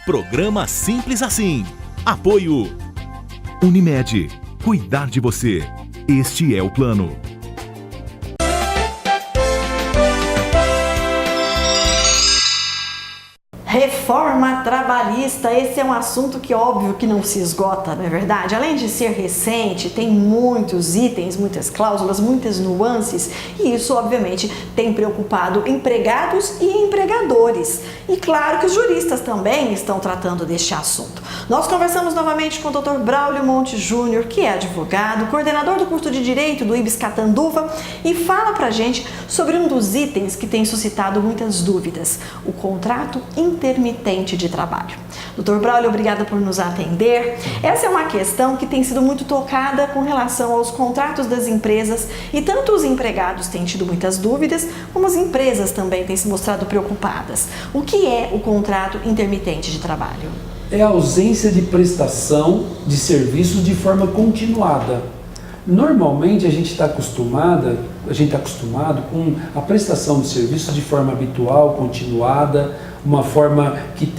Programa Simples Assim. Apoio Unimed. Cuidar de você. Este é o plano. Reforma trabalhista, esse é um assunto que óbvio que não se esgota, não é verdade? Além de ser recente, tem muitos itens, muitas cláusulas, muitas nuances e isso obviamente tem preocupado empregados e empregadores. E claro que os juristas também estão tratando deste assunto. Nós conversamos novamente com o Dr. Braulio Monte Júnior, que é advogado, coordenador do curso de Direito do IBS Catanduva e fala pra gente sobre um dos itens que tem suscitado muitas dúvidas, o contrato intermitente de trabalho. Dr. Braulio, obrigada por nos atender. Essa é uma questão que tem sido muito tocada com relação aos contratos das empresas e tanto os empregados têm tido muitas dúvidas, como as empresas também têm se mostrado preocupadas. O que é o contrato intermitente de trabalho? É a ausência de prestação de serviços de forma continuada. Normalmente a gente está acostumado com a prestação de serviços de forma habitual, continuada, uma forma que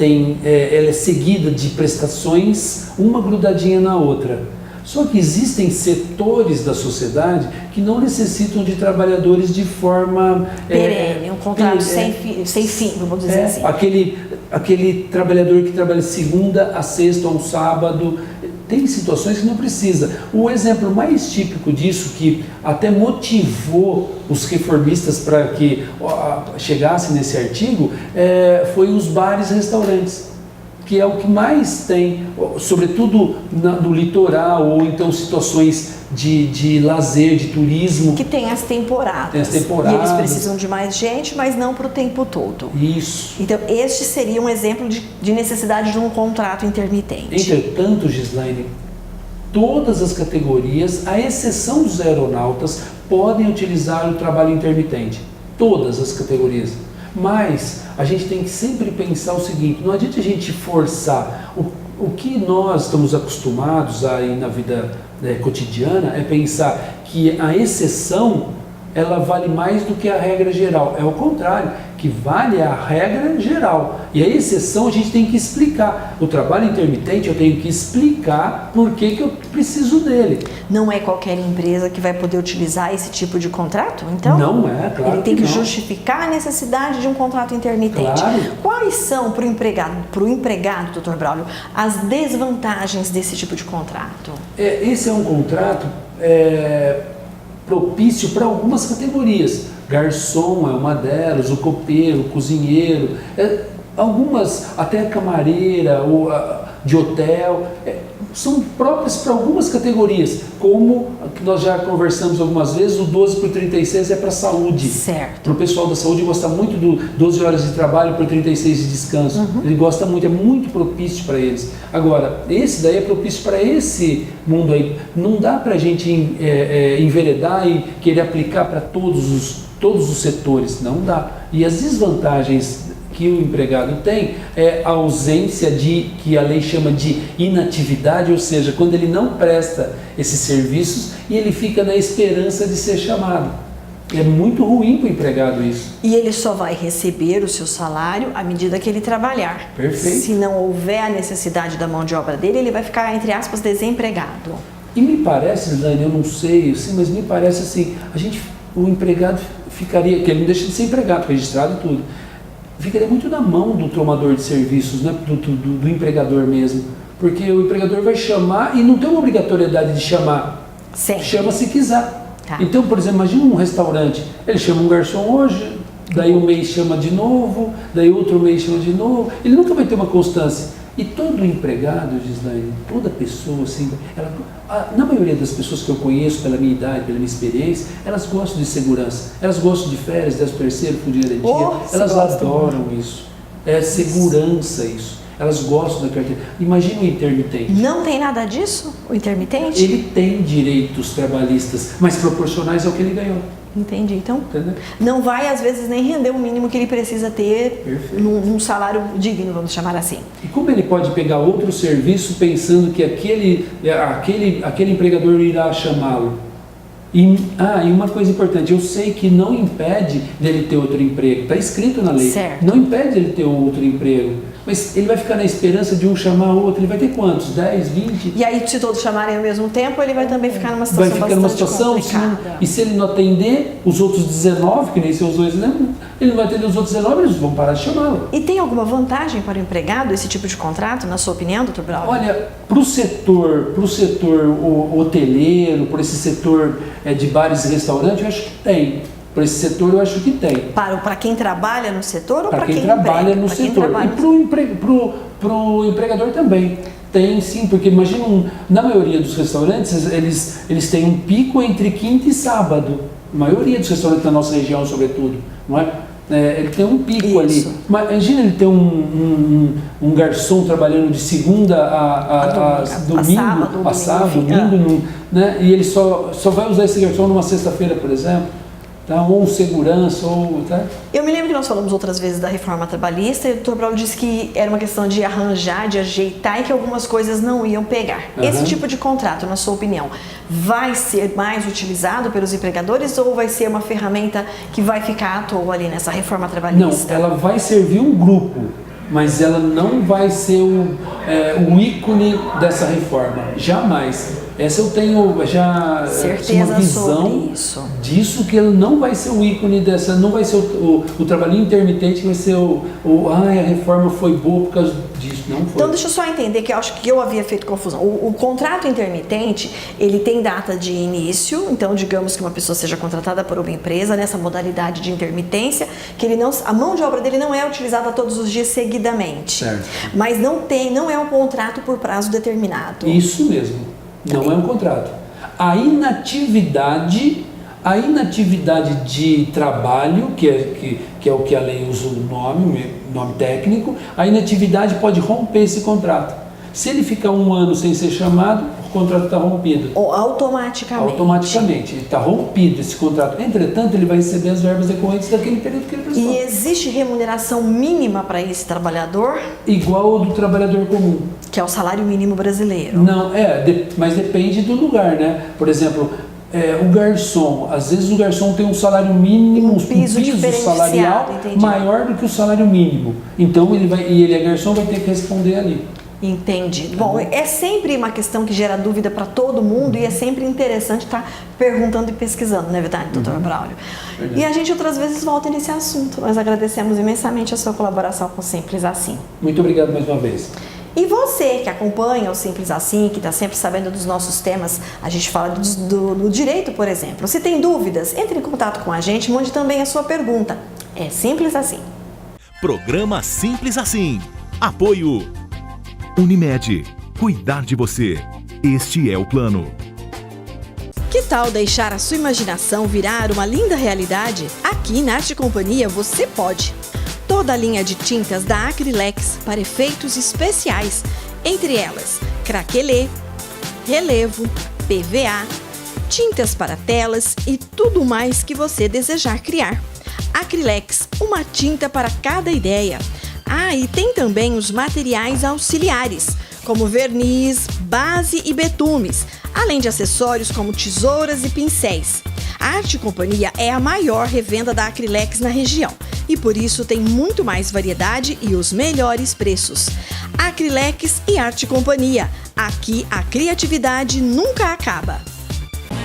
ela é seguida de prestações, uma grudadinha na outra. Só que existem setores da sociedade que não necessitam de trabalhadores de forma perene, um contrato sem fim, vamos dizer assim. Aquele trabalhador que trabalha segunda a sexta ou um sábado, tem situações que não precisa. O exemplo mais típico disso, que até motivou os reformistas para que chegassem nesse artigo, foi os bares e restaurantes, que é o que mais tem, sobretudo no litoral, ou então situações de lazer, de turismo. Que tem as temporadas. Tem as temporadas. E eles precisam de mais gente, mas não para o tempo todo. Isso. Então, este seria um exemplo de necessidade de um contrato intermitente. Entretanto, Gislaine, todas as categorias, à exceção dos aeronautas, podem utilizar o trabalho intermitente. Todas as categorias. Mas a gente tem que sempre pensar o seguinte, não adianta a gente forçar. O que nós estamos acostumados aí na vida cotidiana é pensar que a exceção ela vale mais do que a regra geral. É o contrário, que vale a regra geral. E a exceção a gente tem que explicar. O trabalho intermitente eu tenho que explicar por que eu preciso dele. Não é qualquer empresa que vai poder utilizar esse tipo de contrato, então? Não é, claro. Ele tem que não. justificar a necessidade de um contrato intermitente. Claro. Quais são, para o empregado, Dr. Braulio, as desvantagens desse tipo de contrato? Esse é um contrato propício para algumas categorias. Garçom é uma delas, o copeiro, o cozinheiro, algumas, até camareira ou de hotel, são próprias para algumas categorias, como nós já conversamos algumas vezes, o 12 por 36 é para a saúde. Certo. Para o pessoal da saúde gosta muito do 12 horas de trabalho por 36 de descanso. Uhum. Ele gosta muito, é muito propício para eles. Agora, esse daí é propício para esse mundo aí. Não dá para a gente enveredar e querer aplicar para todos os setores, não dá. E as desvantagens que o empregado tem é a ausência que a lei chama de inatividade, ou seja, quando ele não presta esses serviços e ele fica na esperança de ser chamado. É muito ruim para o empregado isso. E ele só vai receber o seu salário à medida que ele trabalhar. Perfeito. Se não houver a necessidade da mão de obra dele, ele vai ficar, entre aspas, desempregado. E me parece, Dani, eu não sei, mas me parece assim, o empregado ficaria, que ele não deixa de ser empregado, registrado e tudo, ficaria muito na mão do tomador de serviços, né? do empregador mesmo, porque o empregador vai chamar e não tem uma obrigatoriedade de chamar, Sempre. Chama se quiser. Tá. Então, por exemplo, imagina um restaurante, ele chama um garçom hoje, daí um mês chama de novo, daí outro mês chama de novo, ele nunca vai ter uma constância. E todo empregado, Gislaine, toda pessoa, assim, na maioria das pessoas que eu conheço, pela minha idade, pela minha experiência, elas gostam de segurança, elas gostam de férias, 13º, fundo de garantia, elas adoram isso. É segurança isso. Elas gostam da carteira. Imagina o intermitente. Não tem nada disso, o intermitente? Ele tem direitos trabalhistas, mas proporcionais ao que ele ganhou. Entendi. Então, Entendeu? não vai às vezes nem render o mínimo que ele precisa ter num salário digno, vamos chamar assim. E como ele pode pegar outro serviço pensando que aquele empregador irá chamá-lo? E uma coisa importante, eu sei que não impede dele ter outro emprego, está escrito na lei, Certo. não impede ele ter outro emprego, Mas ele vai ficar na esperança de um chamar o outro, ele vai ter quantos? 10, 20? E aí, se todos chamarem ao mesmo tempo, ele vai também ficar numa situação Vai ficar numa situação, complicada. e se ele não atender os outros 19, que nem seus dois lembram, ele não vai atender os outros 19, eles vão parar de chamá-lo. E tem alguma vantagem para o empregado esse tipo de contrato, na sua opinião, doutor Braulio? Olha, para o setor hoteleiro, por esse setor de bares e restaurantes, eu acho que tem. Para esse setor, eu acho que tem. Para quem trabalha no setor ou para para quem trabalha emprega? no setor. E para o empregador também. Tem sim, porque imagina, na maioria dos restaurantes, eles têm um pico entre quinta e sábado. A maioria dos restaurantes da nossa região, sobretudo, não é? Ele tem um pico ali. Imagina ele ter um garçom trabalhando de segunda a domingo, né? E ele só vai usar esse garçom numa sexta-feira, por exemplo. Tá? Ou um segurança, tá? Eu me lembro que nós falamos outras vezes da reforma trabalhista e o doutor Braulio disse que era uma questão de arranjar, de ajeitar e que algumas coisas não iam pegar. Esse tipo de contrato, na sua opinião, vai ser mais utilizado pelos empregadores ou vai ser uma ferramenta que vai ficar à toa ali nessa reforma trabalhista? Não, ela vai servir um grupo, mas ela não vai ser o ícone dessa reforma, jamais. Essa eu tenho já certeza uma visão disso, que ele não vai ser o ícone dessa, não vai ser o trabalhinho intermitente que vai ser a reforma foi boa por causa disso, não foi. Então deixa eu só entender que eu acho que eu havia feito confusão. O contrato intermitente, ele tem data de início, então digamos que uma pessoa seja contratada por uma empresa nessa modalidade de intermitência, que a mão de obra dele não é utilizada todos os dias seguidamente. Certo. Mas não é um contrato por prazo determinado. Isso mesmo. Não é um contrato. A inatividade de trabalho, que é o que a lei usa o nome técnico, a inatividade pode romper esse contrato. Se ele ficar 1 ano sem ser chamado, o contrato está rompido. Ou automaticamente. Automaticamente. Está rompido esse contrato. Entretanto, ele vai receber as verbas decorrentes daquele período que ele prestou. E existe remuneração mínima para esse trabalhador? Igual ao do trabalhador comum. Que é o salário mínimo brasileiro. Não, mas depende do lugar, né? Por exemplo, o garçom, às vezes o garçom tem um salário mínimo, um piso salarial maior do que o salário mínimo. Então ele é garçom, vai ter que responder ali. Entendi. Bom, é sempre uma questão que gera dúvida para todo mundo e é sempre interessante estar perguntando e pesquisando, não é verdade, doutor Braulio? Verdade. E a gente outras vezes volta nesse assunto. Nós agradecemos imensamente a sua colaboração com o Simples Assim. Muito obrigado mais uma vez. E você que acompanha o Simples Assim, que está sempre sabendo dos nossos temas, a gente fala do direito, por exemplo. Se tem dúvidas, entre em contato com a gente, mande também a sua pergunta. É Simples Assim. Programa Simples Assim. Apoio Unimed. Cuidar de você. Este é o plano. Que tal deixar a sua imaginação virar uma linda realidade? Aqui na Arte Companhia você pode. Toda a linha de tintas da Acrylex para efeitos especiais, entre elas craquelê, relevo, PVA, tintas para telas e tudo mais que você desejar criar. Acrylex, uma tinta para cada ideia. E tem também os materiais auxiliares, como verniz, base e betumes, além de acessórios como tesouras e pincéis. A Arte Companhia é a maior revenda da Acrylex na região e por isso tem muito mais variedade e os melhores preços. Acrylex e Arte Companhia. Aqui a criatividade nunca acaba.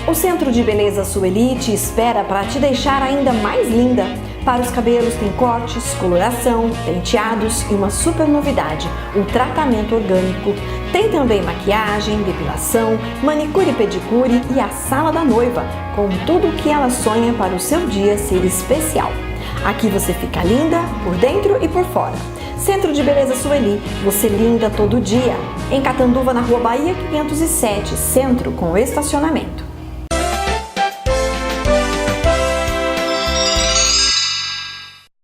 O Centro de Beleza Sueli te espera para te deixar ainda mais linda. Para os cabelos tem cortes, coloração, penteados e uma super novidade, o tratamento orgânico. Tem também maquiagem, depilação, manicure e pedicure e a sala da noiva, com tudo o que ela sonha para o seu dia ser especial. Aqui você fica linda por dentro e por fora. Centro de Beleza Sueli, você linda todo dia. Em Catanduva, na Rua Bahia 507, centro com estacionamento.